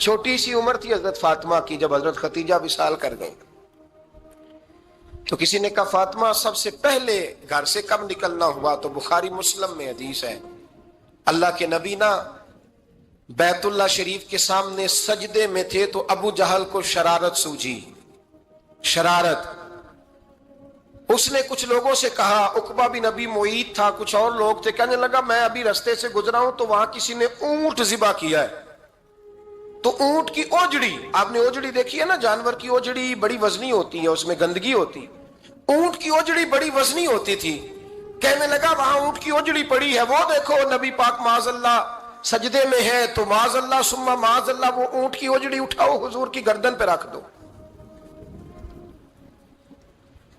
چھوٹی سی عمر تھی حضرت فاطمہ کی جب حضرت ختیجہ وصال کر گئیں. تو کسی نے کہا فاطمہ سب سے پہلے گھر سے کب نکلنا ہوا؟ تو بخاری مسلم میں حدیث ہے، اللہ کے نبی نا بیت اللہ شریف کے سامنے سجدے میں تھے تو ابو جہل کو شرارت سوجی. شرارت، اس نے کچھ لوگوں سے کہا، عقبہ بن نبی معیط تھا، کچھ اور لوگ تھے، کہنے لگا میں ابھی رستے سے گزرا ہوں تو وہاں کسی نے اونٹ ذبح کیا ہے. تو اونٹ کی اوجڑی، آپ نے اوجڑی دیکھی ہے نا، جانور کی اوجڑی بڑی وزنی ہوتی ہے، اس میں گندگی ہوتی. اونٹ کی اوجڑی بڑی وزنی ہوتی تھی. کہنے لگا وہاں اونٹ کی اوجڑی پڑی ہے، وہ دیکھو نبی پاک معاذ اللہ سجدے میں ہے، تو معاذ اللہ ثم معاذ اللہ وہ اونٹ کی اوجڑی اٹھاؤ حضور کی گردن پہ رکھ دو.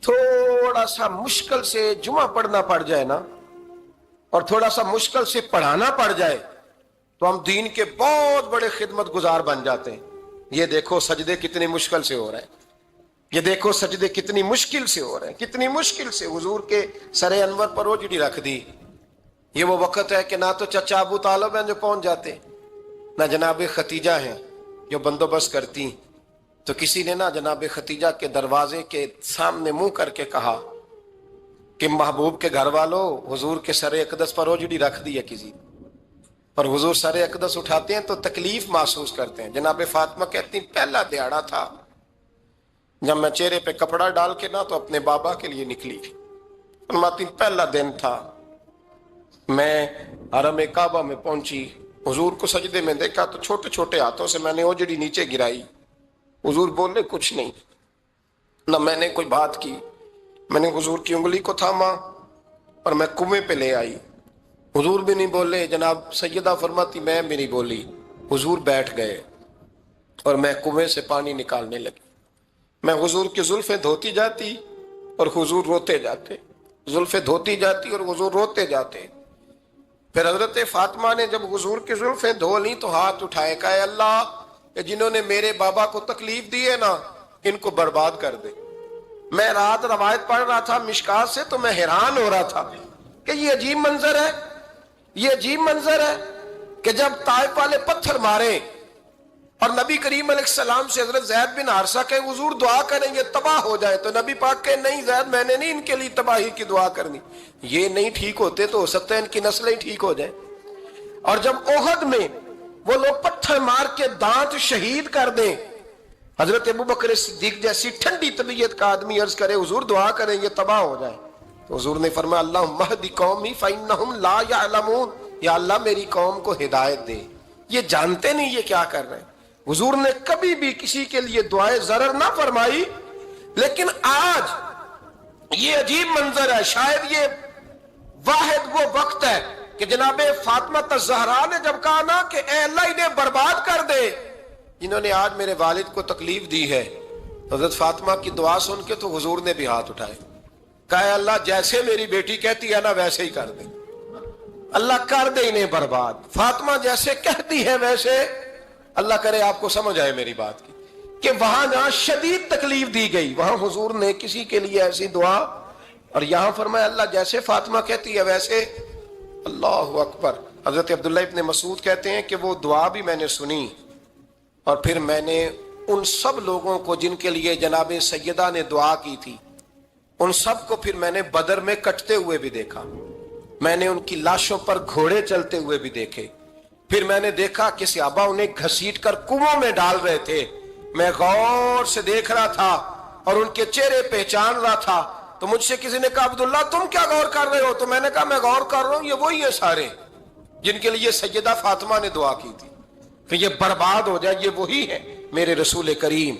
تھوڑا سا مشکل سے جمعہ پڑھنا پڑ جائے نا، اور تھوڑا سا مشکل سے پڑھانا پڑ جائے تو ہم دین کے بہت بڑے خدمت گزار بن جاتے ہیں. یہ دیکھو سجدے کتنی مشکل سے ہو رہے ہیں، یہ دیکھو سجدے کتنی مشکل سے ہو رہے ہیں، کتنی مشکل سے حضور کے سر انور پر اوجڑی رکھ دی. یہ وہ وقت ہے کہ نہ تو چچا ابو طالب ہیں جو پہنچ جاتے، نہ جناب ختیجہ ہیں جو بندوبست کرتی. تو کسی نے نا جناب ختیجہ کے دروازے کے سامنے منہ کر کے کہا کہ محبوب کے گھر والوں حضور کے سر اقدس پر اوجڑی رکھ دی ہے کسی، اور حضور سر اقدس اٹھاتے ہیں تو تکلیف محسوس کرتے ہیں. جناب فاطمہ کہتی پہلا دیہڑا تھا جب میں چہرے پہ کپڑا ڈال کے نا تو اپنے بابا کے لیے نکلی. فرماتی پہلا دن تھا، میں حرم کعبہ میں پہنچی، حضور کو سجدے میں دیکھا تو چھوٹے چھوٹے ہاتھوں سے میں نے اوجڑی نیچے گرائی. حضور بولے کچھ نہیں، نہ میں نے کوئی بات کی. میں نے حضور کی انگلی کو تھاما اور میں کنویں پہ لے آئی. حضور بھی نہیں بولے، جناب سیدہ فرماتی میں بھی نہیں بولی. حضور بیٹھ گئے اور میں کنویں سے پانی نکالنے لگی. میں حضور کی زلفیں دھوتی جاتی اور حضور روتے جاتے، زلفیں دھوتی جاتی اور حضور روتے جاتے. پھر حضرت فاطمہ نے جب حضور کی زلفیں دھو لی تو ہاتھ اٹھائے، کہا اے اللہ کہ جنہوں نے میرے بابا کو تکلیف دی ہے نا ان کو برباد کر دے. میں رات روایت پڑھ رہا تھا مشکات سے تو میں حیران ہو رہا تھا کہ یہ عجیب منظر ہے، یہ عجیب منظر ہے کہ جب طائف والے پتھر مارے اور نبی کریم علیہ السلام سے حضرت زید بن حارثہ کہ حضور دعا کریں گے تباہ ہو جائے، تو نبی پاک کہ نہیں زید میں نے نہیں ان کے لیے تباہی کی دعا کرنی، یہ نہیں ٹھیک ہوتے تو ہو سکتا ہے ان کی نسلیں ٹھیک ہو جائیں. اور جب احد میں وہ لوگ پتھر مار کے دانت شہید کر دیں، حضرت ابوبکر صدیق جیسی ٹھنڈی طبیعت کا آدمی عرض کرے حضور دعا کریں گے تباہ ہو جائے، تو حضور نے فرمایا اللہم اہد قومی فإنہم لا یعلمون، یا اللہ میری قوم کو ہدایت دے، یہ جانتے نہیں یہ کیا کر رہے ہیں. حضور نے کبھی بھی کسی کے لیے دعائے ضرر نہ فرمائی. لیکن آج یہ عجیب منظر ہے، شاید یہ واحد وہ وقت ہے کہ جناب فاطمہ الزہرا نے جب کہا نا کہ اے اللہ انہیں برباد کر دے جنہوں نے آج میرے والد کو تکلیف دی ہے، حضرت فاطمہ کی دعا سن کے تو حضور نے بھی ہاتھ اٹھائے، کہا اے اللہ جیسے میری بیٹی کہتی ہے نا ویسے ہی کر دے، اللہ کر دے انہیں برباد. فاطمہ جیسے کہتی ہے ویسے، اللہ کرے آپ کو سمجھ آئے میری بات کی کہ وہاں جہاں شدید تکلیف دی گئی وہاں حضور نے کسی کے لیے ایسی دعا، اور یہاں فرمایا اللہ جیسے فاطمہ کہتی ہے ویسے. اللہ اکبر. حضرت عبداللہ ابن مسعود کہتے ہیں کہ وہ دعا بھی میں نے سنی اور پھر میں نے ان سب لوگوں کو جن کے لیے جناب سیدہ نے دعا کی تھی ان سب کو پھر میں نے بدر میں کٹتے ہوئے بھی دیکھا، میں نے ان کی لاشوں پر گھوڑے چلتے ہوئے بھی دیکھے، پھر میں نے دیکھا کہ صحابہ انہیں گھسیٹ کر کنووں میں ڈال رہے تھے، میں غور سے دیکھ رہا تھا اور ان کے چہرے پہچان رہا تھا. تو مجھ سے کسی نے کہا عبداللہ تم کیا غور کر رہے ہو؟ تو میں نے کہا میں غور کر رہا ہوں یہ وہی ہیں سارے جن کے لیے سیدہ فاطمہ نے دعا کی تھی کہ یہ برباد ہو جائے، یہ وہی ہے میرے رسول کریم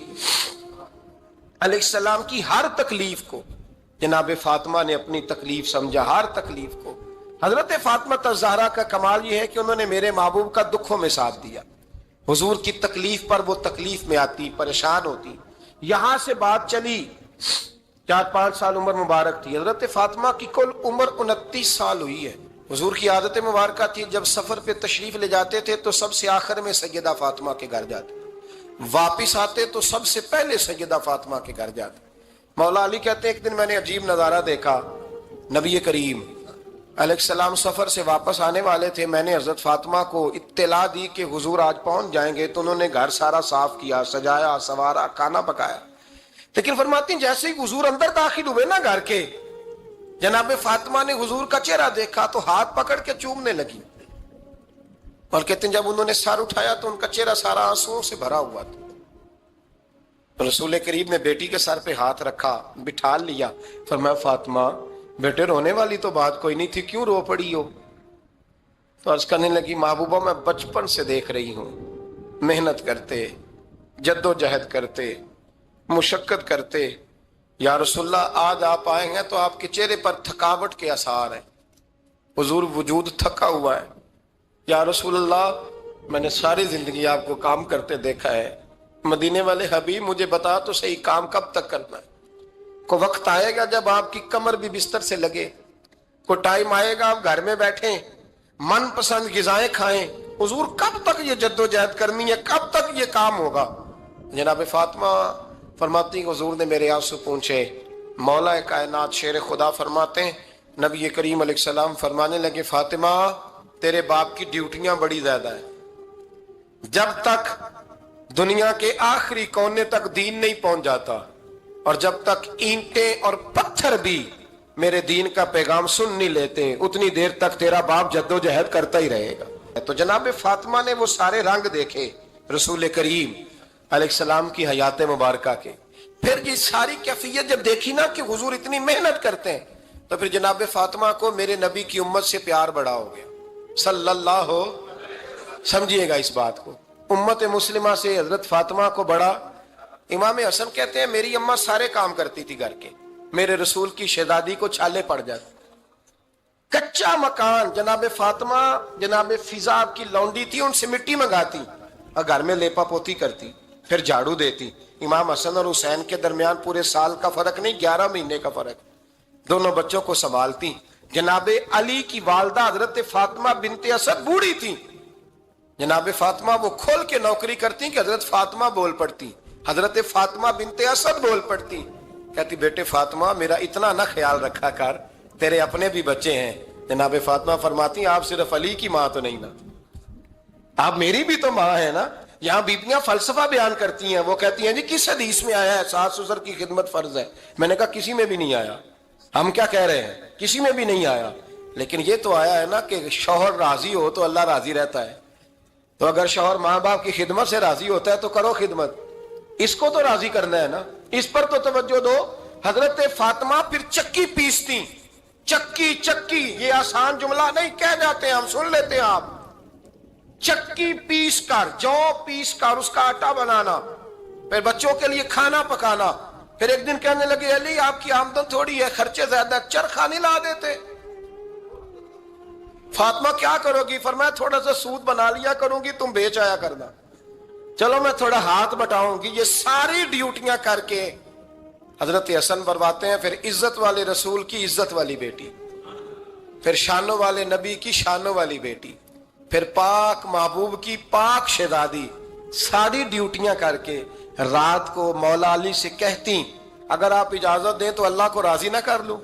علیہ السلام کی ہر تکلیف کو جناب فاطمہ نے اپنی تکلیف سمجھا، ہر تکلیف کو. حضرت فاطمہ الزہرا کا کمال یہ ہے کہ انہوں نے میرے محبوب کا دکھوں میں ساتھ دیا، حضور کی تکلیف پر وہ تکلیف میں آتی، پریشان ہوتی. یہاں سے بات چلی 4-5 سال عمر مبارک تھی. حضرت فاطمہ کی کل عمر 29 سال ہوئی ہے. حضور کی عادت مبارکہ تھی جب سفر پہ تشریف لے جاتے تھے تو سب سے آخر میں سیدہ فاطمہ کے گھر جاتے، واپس آتے تو سب سے پہلے سیدہ فاطمہ کے گھر جاتے. مولا علی کہتے ہیں ایک دن میں نے عجیب نظارہ دیکھا، نبی کریم علیہ السلام سفر سے واپس آنے والے تھے. میں نے حضرت فاطمہ کو اطلاع دی کہ حضور آج پہنچ جائیں گے, تو انہوں نے گھر سارا صاف کیا, سجایا, سنوارا, کھانا پکایا. لیکن فرماتی ہیں جیسے ہی حضور اندر داخل ہوئے نا گھر کے, جناب فاطمہ نے حضور کا چہرہ دیکھا تو ہاتھ پکڑ کے چومنے لگی. اور کہتے ہیں جب انہوں نے سر اٹھایا تو ان کا چہرہ سارا آنسوؤں سے بھرا ہوا تھا. رسول کریم نے بیٹی کے سر پہ ہاتھ رکھا, بٹھا لیا. فرمایا فاطمہ بیٹے رونے والی تو بات کوئی نہیں تھی, کیوں رو پڑی ہو؟ تو عرض کرنے لگی محبوبہ میں بچپن سے دیکھ رہی ہوں, محنت کرتے, جد و جہد کرتے, مشقت کرتے. یا رسول اللہ آج آپ آئے ہیں تو آپ کے چہرے پر تھکاوٹ کے آثار ہیں, حضور وجود تھکا ہوا ہے. یا رسول اللہ میں نے ساری زندگی آپ کو کام کرتے دیکھا ہے, مدینے والے حبیب مجھے بتا تو صحیح کام کب تک کرنا ہے؟ کو وقت آئے گا جب آپ کی کمر بھی بستر سے لگے, کو ٹائم آئے گا آپ گھر میں بیٹھیں, من پسند غذائیں کھائیں. حضور کب تک یہ جد و جہد کرنی ہے, کب تک یہ کام ہوگا؟ جناب فاطمہ فرماتی حضور نے میرے آنسو پوچھے. مولا کائنات شیر خدا فرماتے ہیں نبی کریم علیہ السلام فرمانے لگے فاطمہ تیرے باپ کی ڈیوٹیاں بڑی زیادہ ہیں. جب تک دنیا کے آخری کونے تک دین نہیں پہنچ جاتا, اور جب تک اینٹیں اور پتھر بھی میرے دین کا پیغام سن نہیں لیتے, اتنی دیر تک تیرا باپ جد و جہد کرتا ہی رہے گا. تو جناب فاطمہ نے وہ سارے رنگ دیکھے رسول کریم علیہ السلام کی حیات مبارکہ کے. پھر یہ ساری کیفیت جب دیکھی نا کہ حضور اتنی محنت کرتے ہیں, تو پھر جناب فاطمہ کو میرے نبی کی امت سے پیار بڑا ہو گیا صلی اللہ ہو. سمجھیے گا اس بات کو, امت مسلمہ سے حضرت فاطمہ کو بڑا. امام حسن کہتے ہیں میری اماں سارے کام کرتی تھی گھر کے, میرے رسول کی شہزادی کو چھالے پڑ جاتے. کچا مکان جناب فاطمہ جناب فضا آپ کی لونڈی تھی, ان سے مٹی منگاتی اور گھر میں لیپا پوتی کرتی, پھر جھاڑو دیتی. امام حسن اور حسین کے درمیان پورے سال کا فرق نہیں, 11 مہینے کا فرق. دونوں بچوں کو سنبھالتی. جناب علی کی والدہ حضرت فاطمہ بنت اسد بوڑھی تھی. جناب فاطمہ وہ کھول کے نوکری کرتی کہ حضرت فاطمہ بول پڑتی, حضرت فاطمہ بنت اسد بول پڑتی. کہتی بیٹے فاطمہ میرا اتنا نہ خیال رکھا کر, تیرے اپنے بھی بچے ہیں. جناب فاطمہ فرماتی آپ صرف علی کی ماں تو نہیں نا, آپ میری بھی تو ماں ہے نا. یہاں بیبیاں فلسفہ بیان کرتی ہیں, وہ کہتی ہیں جی کس حدیث میں آیا ہے ساس سسر کی خدمت فرض ہے؟ میں نے کہا کسی میں بھی نہیں آیا. ہم کیا کہہ رہے ہیں, کسی میں بھی نہیں آیا. لیکن یہ تو آیا ہے نا کہ شوہر راضی ہو تو اللہ راضی رہتا ہے. تو اگر شوہر ماں باپ کی خدمت سے راضی ہوتا ہے تو کرو خدمت, اس کو تو راضی کرنا ہے نا, اس پر تو توجہ دو. حضرت فاطمہ پھر چکی پیستی. چکی چکی یہ آسان جملہ نہیں, کہہ جاتے ہیں ہم, سن لیتے ہیں آپ. چکی پیس کر, جو پیس کر اس کا آٹا بنانا, پھر بچوں کے لیے کھانا پکانا. پھر ایک دن کہنے لگے علی آپ کی آمدن تھوڑی ہے, خرچے زیادہ, چرخا نہیں لا دیتے. فاطمہ کیا کرو گی؟ فرمایا تھوڑا سا سود بنا لیا کروں گی, تم بیچ آیا کرنا. چلو میں تھوڑا ہاتھ بٹاؤں گی. یہ ساری ڈیوٹیاں کر کے حضرت حسن فرماتے ہیں پھر عزت والے رسول کی عزت والی بیٹی, پھر شانوں والے نبی کی شانوں والی بیٹی, پھر پاک محبوب کی پاک شہزادی, ساری ڈیوٹیاں کر کے رات کو مولا علی سے کہتی اگر آپ اجازت دیں تو اللہ کو راضی نہ کر لوں.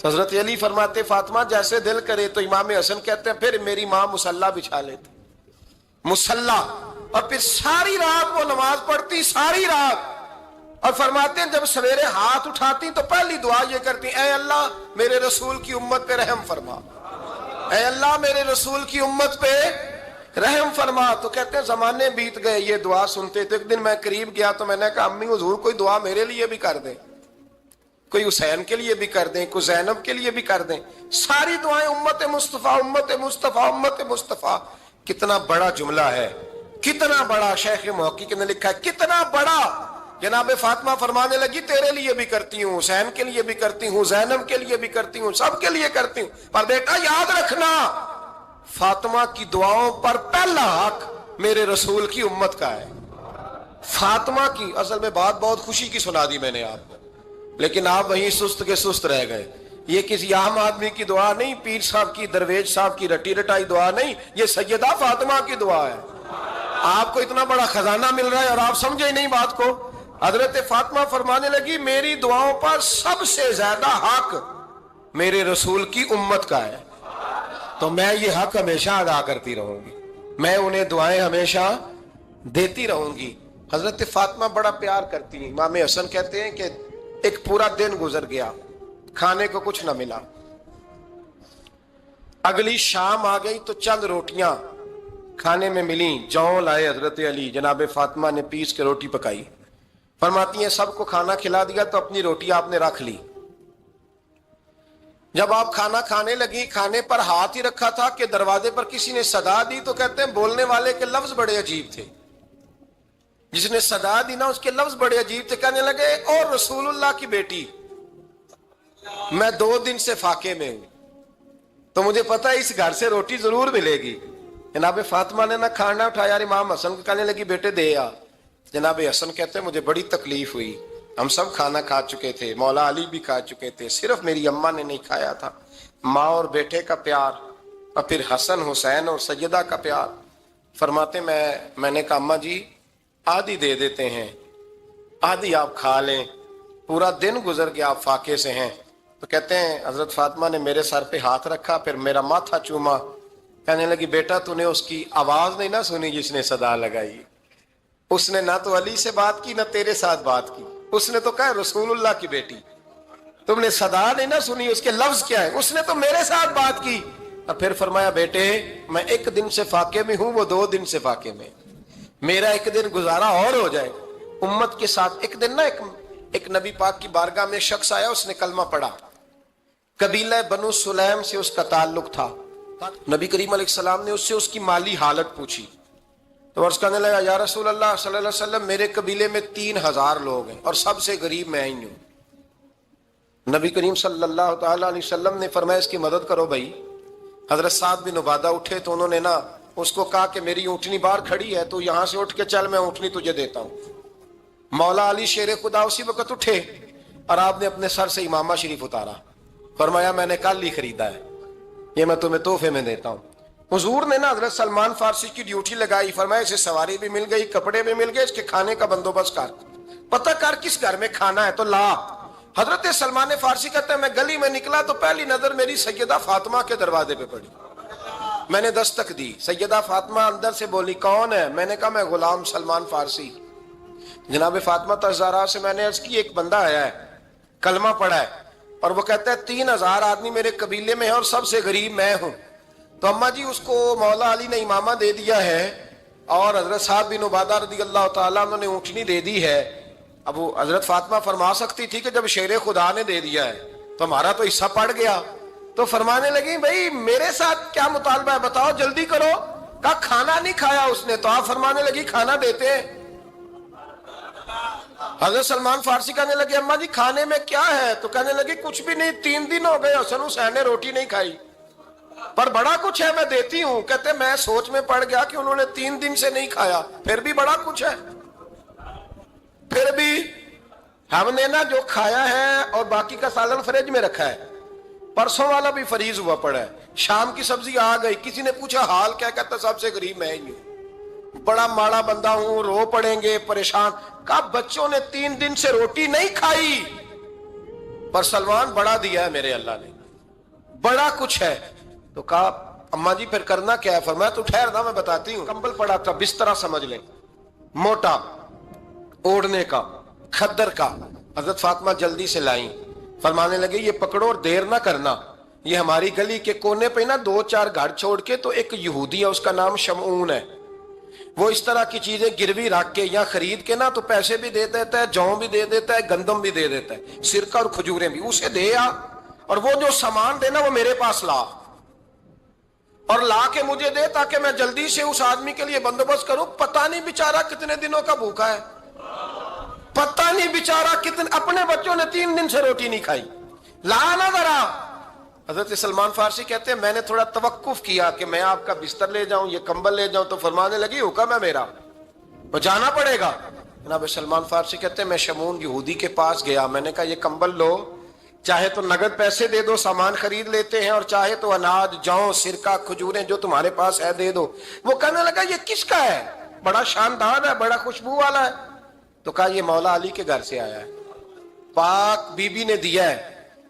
حضرت علی فرماتے فاطمہ جیسے دل کرے. تو امام حسن کہتے ہیں پھر میری ماں مصلی بچھا لیتی, مصلی, اور پھر ساری رات وہ نماز پڑھتی, ساری رات. اور فرماتے ہیں جب سویرے ہاتھ اٹھاتی تو پہلی دعا یہ کرتی اے اللہ میرے رسول کی امت پہ رحم فرما, اے اللہ میرے رسول کی امت پہ رحم فرما. تو کہتے ہیں زمانے بیت گئے یہ دعا سنتے. تو ایک دن میں قریب گیا تو میں نے کہا امی حضور کوئی دعا میرے لیے بھی کر دیں, کوئی حسین کے لیے بھی کر دیں, کوئی زینب کے لیے بھی کر دیں. ساری دعائیں امت مصطفیٰ امت مصطفیٰ امت مصطفیٰ. کتنا بڑا جملہ ہے, کتنا بڑا. شیخ محقق نے لکھا ہے کتنا بڑا. جناب فاطمہ فرمانے لگی تیرے لیے بھی کرتی ہوں, حسین کے لیے بھی کرتی ہوں, زینب کے لیے بھی کرتی ہوں, سب کے لیے کرتی ہوں. پر بیٹا یاد رکھنا فاطمہ کی دعاؤں پر پہلا حق میرے رسول کی امت کا ہے. فاطمہ کی اصل میں بات بہت خوشی کی سنا دی میں نے آپ کو, لیکن آپ وہیں سست کے سست رہ گئے. یہ کسی عام آدمی کی دعا نہیں, پیر صاحب کی, درویش صاحب کی رٹی رٹائی دعا نہیں, یہ سیدہ فاطمہ کی دعا ہے. آپ کو اتنا بڑا خزانہ مل رہا ہے اور آپ سمجھے ہی نہیں بات کو. حضرت فاطمہ فرمانے لگی میری دعاؤں پر سب سے زیادہ حق میرے رسول کی امت کا ہے، تو میں یہ حق ہمیشہ ادا کرتی رہوں گی، میں انہیں دعائیں ہمیشہ دیتی رہوں گی۔ حضرت فاطمہ بڑا پیار کرتی ہیں۔ امام حسن کہتے ہیں کہ ایک پورا دن گزر گیا، کھانے کو کچھ نہ ملا، اگلی شام آ گئی تو چند روٹیاں کھانے میں ملیں، جوں لائے حضرت علی، جناب فاطمہ نے پیس کے روٹی پکائی، فرماتی ہیں سب کو کھانا کھلا دیا تو اپنی روٹی آپ نے رکھ لی۔ جب آپ کھانا کھانے لگی، کھانے پر ہاتھ ہی رکھا تھا کہ دروازے پر کسی نے صدا دی، تو کہتے ہیں بولنے والے کے لفظ بڑے عجیب تھے، جس نے صدا دی نا اس کے لفظ بڑے عجیب تھے، کہنے لگے اور رسول اللہ کی بیٹی، میں 2 دن سے فاقے میں ہوں، تو مجھے پتا ہے اس گھر سے روٹی ضرور ملے گی۔ جناب فاطمہ نے نہ کھانا اٹھایا، امام حسن کو کہنے لگی بیٹے دے آ۔ جناب حسن کہتے ہیں مجھے بڑی تکلیف ہوئی، ہم سب کھانا کھا چکے تھے، مولا علی بھی کھا چکے تھے، صرف میری اماں نے نہیں کھایا تھا۔ ماں اور بیٹے کا پیار، اور پھر حسن حسین اور سیدہ کا پیار۔ فرماتے میں نے کہا اماں جی آدھی دے دیتے ہیں، آدھی آپ کھا لیں، پورا دن گزر گیا آپ فاقے سے ہیں۔ تو کہتے ہیں حضرت فاطمہ نے میرے سر پہ ہاتھ رکھا، پھر میرا ماتھا چوما، کہنے لگی بیٹا تو نے اس کی آواز نہیں نہ سنی جس نے صدا لگائی، اس نے نہ تو علی سے بات کی نہ تیرے ساتھ بات کی، اس نے تو کہا رسول اللہ کی بیٹی، تم نے صدا نہیں نہ سنی، اس کے لفظ کیا ہے، اس نے تو میرے ساتھ بات کی۔ اور پھر فرمایا بیٹے میں 1 دن سے فاقے میں ہوں، وہ 2 دن سے فاقے میں، میرا 1 دن گزارا اور ہو جائے امت کے ساتھ۔ ایک دن نا ایک نبی پاک کی بارگاہ میں شخص آیا، اس نے کلمہ پڑھا، قبیلہ بنو سلیم سے اس کا تعلق تھا۔ نبی کریم علیہ السلام نے اس کی مالی حالت پوچھی، تو عرض کرنے لگا یا رسول اللہ صلی اللہ علیہ وسلم میرے قبیلے میں 3000 لوگ ہیں اور سب سے غریب میں ہی ہوں۔ نبی کریم صلی اللہ تعالی علیہ وسلم نے فرمایا اس کی مدد کرو بھائی۔ حضرت سعد بن عبادہ اٹھے تو انہوں نے نا اس کو کہا کہ میری اونٹنی باہر کھڑی ہے تو یہاں سے اٹھ کے چل، میں اونٹنی تجھے دیتا ہوں۔ مولا علی شیر خدا اسی وقت اٹھے اور آپ نے اپنے سر سے امامہ شریف اتارا، فرمایا میں نے کل ہی خریدا ہے، یہ میں تمہیں تحفے میں دیتا ہوں۔ حضور نے نا حضرت سلمان فارسی کی ڈیوٹی لگائی، فرمایا اسے سواری بھی مل گئی، کپڑے بھی مل گئے، اس کے کھانے کا بندوبست کر، پتہ کر کس گھر میں کھانا ہے تو لا۔ حضرت سلمان فارسی کہتے ہیں میں گلی میں نکلا تو پہلی نظر میری سیدہ فاطمہ کے دروازے پہ پڑی، میں نے دستک دی، سیدہ فاطمہ اندر سے بولی کون ہے؟ میں نے کہا میں غلام سلمان فارسی۔ جناب فاطمہ تزارہ سے میں نے عرض کی ایک بندہ آیا ہے، کلمہ پڑھا ہے، اور وہ کہتا ہے 3000 آدمی میرے قبیلے میں ہے اور سب سے غریب میں ہوں۔ تو اماں جی اس کو مولا علی نے امامہ دے دیا ہے اور حضرت سعد بن عبادہ رضی اللہ تعالیٰ عنہ نے اونٹنی دے دی ہے۔ اب وہ حضرت فاطمہ فرما سکتی تھی کہ جب شیر خدا نے دے دیا ہے تو ہمارا تو حصہ پڑ گیا، تو فرمانے لگی بھائی میرے ساتھ کیا مطالبہ ہے بتاؤ جلدی کرو۔ کہا کھانا نہیں کھایا اس نے، تو آپ فرمانے لگی کھانا دیتے ہیں۔ حضرت سلمان فارسی کہنے لگے اماں جی کھانے میں کیا ہے؟ تو کہنے لگی کچھ بھی نہیں، 3 دن ہو گئے حسن حسین نے روٹی نہیں کھائی، پر بڑا کچھ ہے میں دیتی ہوں۔ کہتے میں سوچ میں پڑ گیا کہ انہوں نے 3 دن سے نہیں کھایا، پھر بھی بڑا کچھ ہے، پھر بھی ہم نے نا جو کھایا ہے اور باقی کا سالن فریج میں رکھا ہے، پرسوں والا بھی فریز ہوا پڑا ہے، شام کی سبزی آ گئی، کسی نے پوچھا حال کیا؟ کہتا سب سے غریب میں ہی ہوں، بڑا ماڑا بندہ ہوں، رو پڑیں گے پریشان۔ کہا بچوں نے 3 دن سے روٹی نہیں کھائی، پر سلمان بڑا دیا ہے میرے اللہ نے، بڑا کچھ ہے۔ تو کہا اماں جی پھر کرنا کیا ہے؟ فرمایا تو ٹھہر نا میں بتاتی ہوں۔ کمبل پڑا تھا، بسترا سمجھ لیں، موٹا اوڑھنے کا، کھدر کا، حضرت فاطمہ جلدی سے لائیں، فرمانے لگے یہ پکڑو اور دیر نہ کرنا، یہ ہماری گلی کے کونے پہ نا 2-4 گھر چھوڑ کے تو ایک یہودی ہے، اس کا نام شمعون ہے، وہ اس طرح کی چیزیں گروی رکھ کے یا خرید کے نا تو پیسے بھی دے دیتا ہے، جوں بھی دے دیتا ہے، گندم بھی دے دیتا ہے، سرکہ اور کھجوریں بھی، اسے دے آ، اور وہ جو سامان دینا وہ میرے پاس لا، اور لا کے مجھے دے تاکہ میں جلدی سے اس آدمی کے لیے بندوبست کروں۔ پتہ نہیں بیچارہ کتنے دنوں کا بھوکا ہے، پتہ نہیں بیچارہ کتنے، اپنے بچوں نے 3 دن سے روٹی نہیں کھائی، لا نہ ذرا۔ حضرت سلمان فارسی کہتے ہیں میں نے تھوڑا توقف کیا کہ میں آپ کا بستر لے جاؤں، یہ کمبل لے جاؤں، تو فرمانے لگی حکم ہے میرا، وہ جانا پڑے گا۔ جناب سلمان فارسی کہتے ہیں میں شمعون یہودی کے پاس گیا، میں نے کہا یہ کمبل لو، چاہے تو نگد پیسے دے دو، سامان خرید لیتے ہیں، اور چاہے تو اناج، جوں، سرکہ، کھجوریں جو تمہارے پاس ہے دے دو۔ وہ کہنے لگا یہ کس کا ہے؟ بڑا شاندار ہے، بڑا خوشبو والا ہے۔ تو کہا یہ مولا علی کے گھر سے آیا ہے، پاک بی بی نے دیا ہے،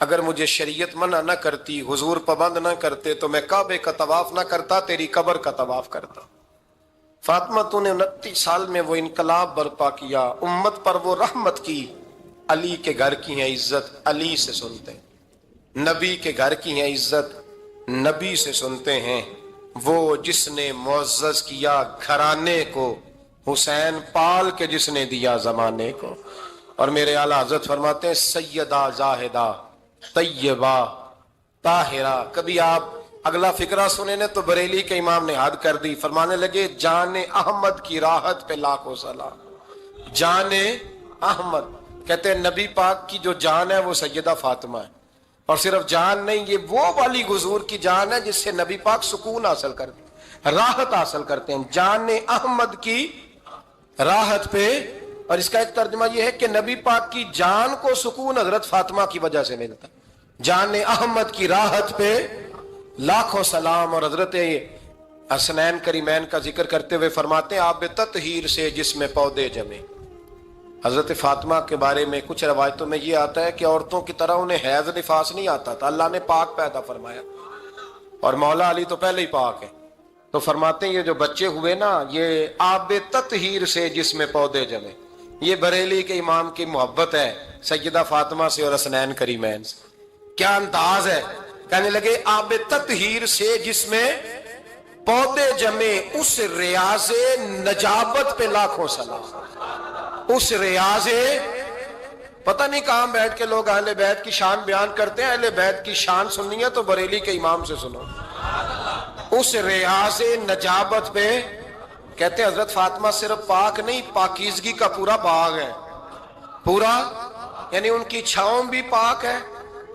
اگر مجھے شریعت منع نہ کرتی، حضور پابند نہ کرتے، تو میں کعبے کا طواف نہ کرتا، تیری قبر کا طواف کرتا۔ فاطمہ تو نے 29 سال میں وہ انقلاب برپا کیا، امت پر وہ رحمت کی۔ علی کے گھر کی ہیں عزت، علی سے سنتے ہیں۔ نبی کے گھر کی ہیں عزت، نبی سے سنتے ہیں۔ وہ جس نے معزز کیا گھرانے کو، حسین پال کے جس نے دیا زمانے کو۔ اور میرے اعلیٰ حضرت فرماتے ہیں سیدہ زاہدہ طیبہ طاہرہ۔ کبھی آپ اگلا فقرہ سنے نے تو بریلی کے امام نے حد کر دی، فرمانے لگے جان احمد کی راحت پہ لاکھوں سلام۔ جان احمد کہتے ہیں نبی پاک کی جو جان ہے وہ سیدہ فاطمہ ہے، اور صرف جان نہیں، یہ وہ والی حضور کی جان ہے جس سے نبی پاک سکون حاصل کرتے ہیں، راحت حاصل کرتے ہیں۔ جان احمد کی راحت پہ، اور اس کا ایک ترجمہ یہ ہے کہ نبی پاک کی جان کو سکون حضرت فاطمہ کی وجہ سے ملتا۔ جان احمد کی راحت پہ لاکھوں سلام۔ اور حضرت حسنین کریمین کا ذکر کرتے ہوئے فرماتے ہیں آب تطہیر سے جس میں پودے جمے۔ حضرت فاطمہ کے بارے میں کچھ روایتوں میں یہ آتا ہے کہ عورتوں کی طرح انہیں حیض نفاس نہیں آتا تھا، اللہ نے پاک پیدا فرمایا، اور مولا علی تو پہلے ہی پاک ہے۔ تو فرماتے ہیں یہ جو بچے ہوئے نا، یہ آب تطہیر سے جس میں پودے جمے۔ یہ بریلی کے امام کی محبت ہے سیدہ فاطمہ سے اور حسنین کریمین سے۔ کیا انداز ہے، کہنے لگے آب تطہیر سے جس میں پودے جمے، اس ریاض نجابت پہ لاکھوں سلام۔ اس ریاض، پتہ نہیں کہاں بیٹھ کے لوگ اہل بیت کی شان بیان کرتے ہیں، اہل بیت کی شان سننی ہے تو بریلی کے امام سے سنو۔ اس ریاض نجابت پہ کہتے ہیں حضرت فاطمہ صرف پاک نہیں، پاکیزگی کا پورا باغ ہے، پورا، یعنی ان کی چھاؤں بھی پاک ہے،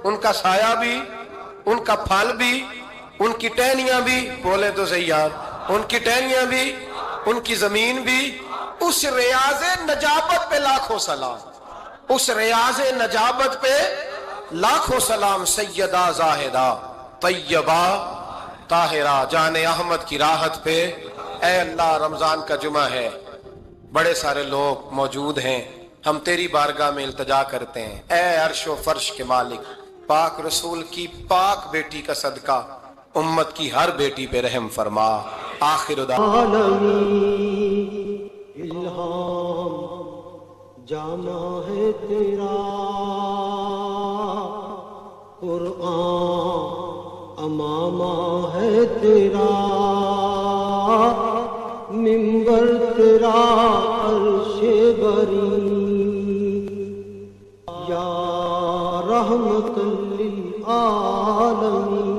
ان کا سایہ بھی، ان کا پھل بھی، ان کی ٹہنیاں بھی، بولے تو صحیح یار، ان کی ٹہنیاں بھی، ان کی زمین بھی۔ اس ریاض نجابت پہ لاکھوں سلام، اس ریاض نجابت پہ لاکھوں سلام۔ سیدہ زاہدہ طیبہ طاہرہ، جان احمد کی راحت پہ۔ اے اللہ، رمضان کا جمعہ ہے، بڑے سارے لوگ موجود ہیں، ہم تیری بارگاہ میں التجا کرتے ہیں، اے عرش و فرش کے مالک، پاک رسول کی پاک بیٹی کا صدقہ امت کی ہر بیٹی پہ رحم فرما۔ آخر دعوانا الہام جامع ہے تیرا، قرآن امامہ ہے تیرا، منبر تیرا عرش بری، یا رحمت للعالمین۔